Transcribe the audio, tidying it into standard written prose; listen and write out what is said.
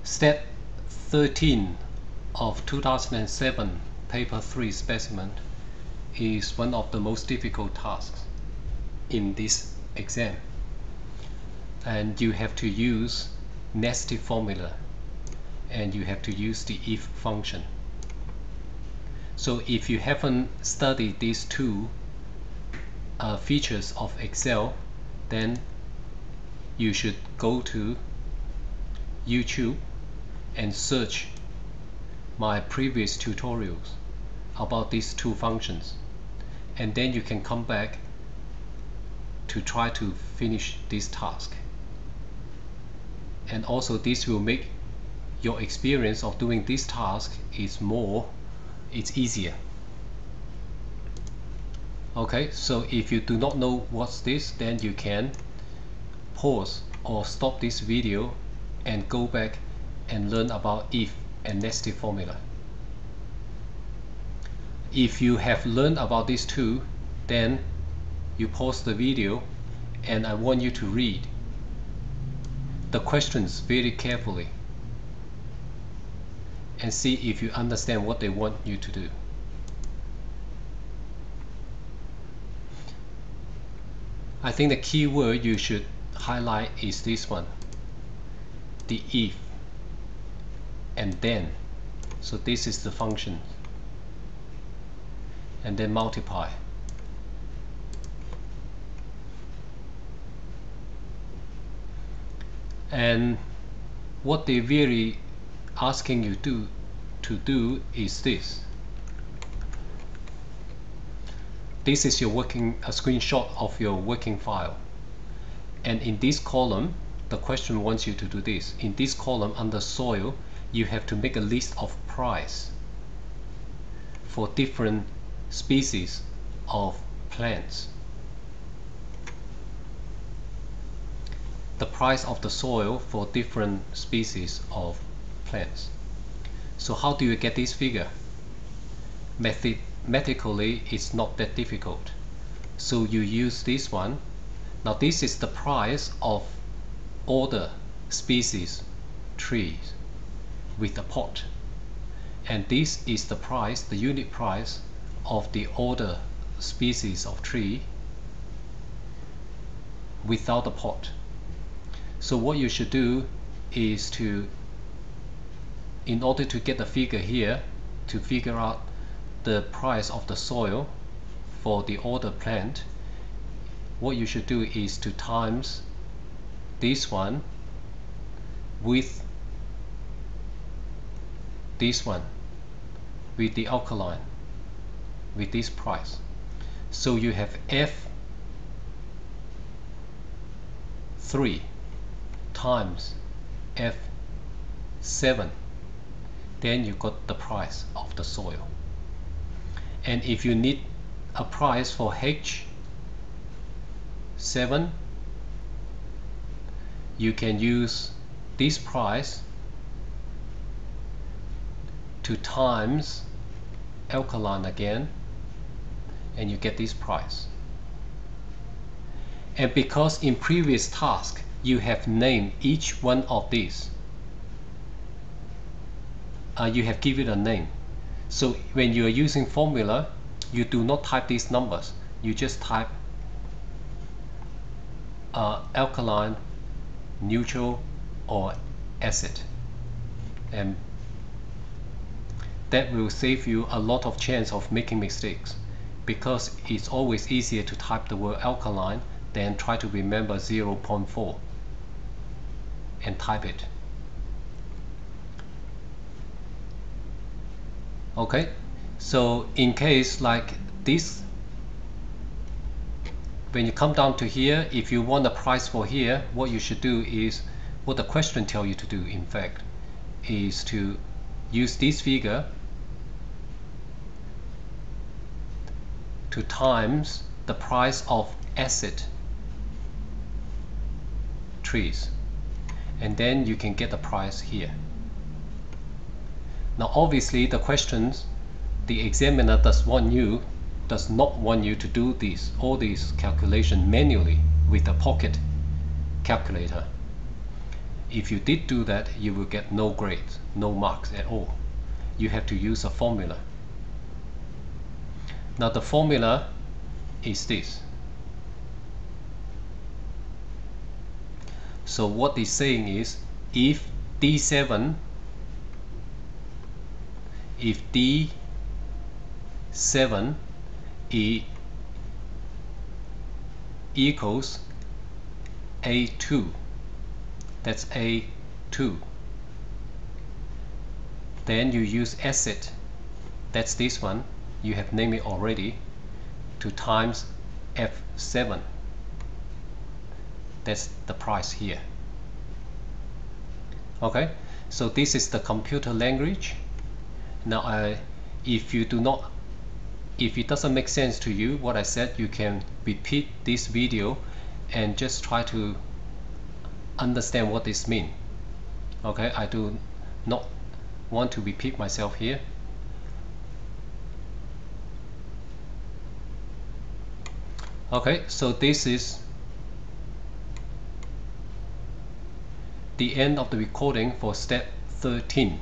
Step 13 of 2007 paper 3 specimen is one of the most difficult tasks in this exam, and you have to use nested formula and you have to use the if function. So if you haven't studied these two features of Excel, then you should go to YouTube and search my previous tutorials about these two functions, and then you can come back to try to finish this task. And also this will make your experience of doing this task it's easier. Okay, so if you do not know what's this, then you can pause or stop this video and go back and learn about if and nested formula. If you have learned about these two, then you pause the video and I want you to read the questions very carefully and see if you understand what they want you to do. I think the key word you should highlight is this one, the if and then. So this is the function, and then multiply. And what they really asking you to do is this. This is your a screenshot of your working file, and in this column the question wants you to do this. In this column under soil, you have to make a list of price for different species of plants. The price of the soil for different species of plants. So how do you get this figure? Mathematically, it's not that difficult. So you use this one. Now this is the price of all the species trees with a pot, and this is the price, the unit price of the older species of tree without the pot. So what you should do is to, in order to get the figure here, to figure out the price of the soil for the older plant, what you should do is to times this one with this one, with the alkaline, with this price. So you have F3 times F7, then you got the price of the soil. And if you need a price for H7, you can use this price to times alkaline again, and you get this price. And because in previous task you have named each one of these, you have given a name. So when you are using formula, you do not type these numbers, you just type alkaline, neutral, or acid, and that will save you a lot of chance of making mistakes, because it's always easier to type the word alkaline than try to remember 0.4 and type it. Okay, so in case like this, when you come down to here, if you want a price for here, what you should do is, what the question tells you to do in fact, is to use this figure to times the price of acid trees, and then you can get the price here. Now obviously the questions, the examiner does not want you to do all these calculations manually with a pocket calculator. if you did do that, you will get no grades, no marks at all. You have to use a formula. Now the formula is this. So what it's saying is, if D7 equals A2, that's A2, then you use acid, that's this one, you have named it already, to times F7. That's the price here. Okay, so this is the computer language. Now if it doesn't make sense to you what I said, you can repeat this video and just try to understand what this means. Okay, I do not want to repeat myself here. Okay, so this is the end of the recording for step 13.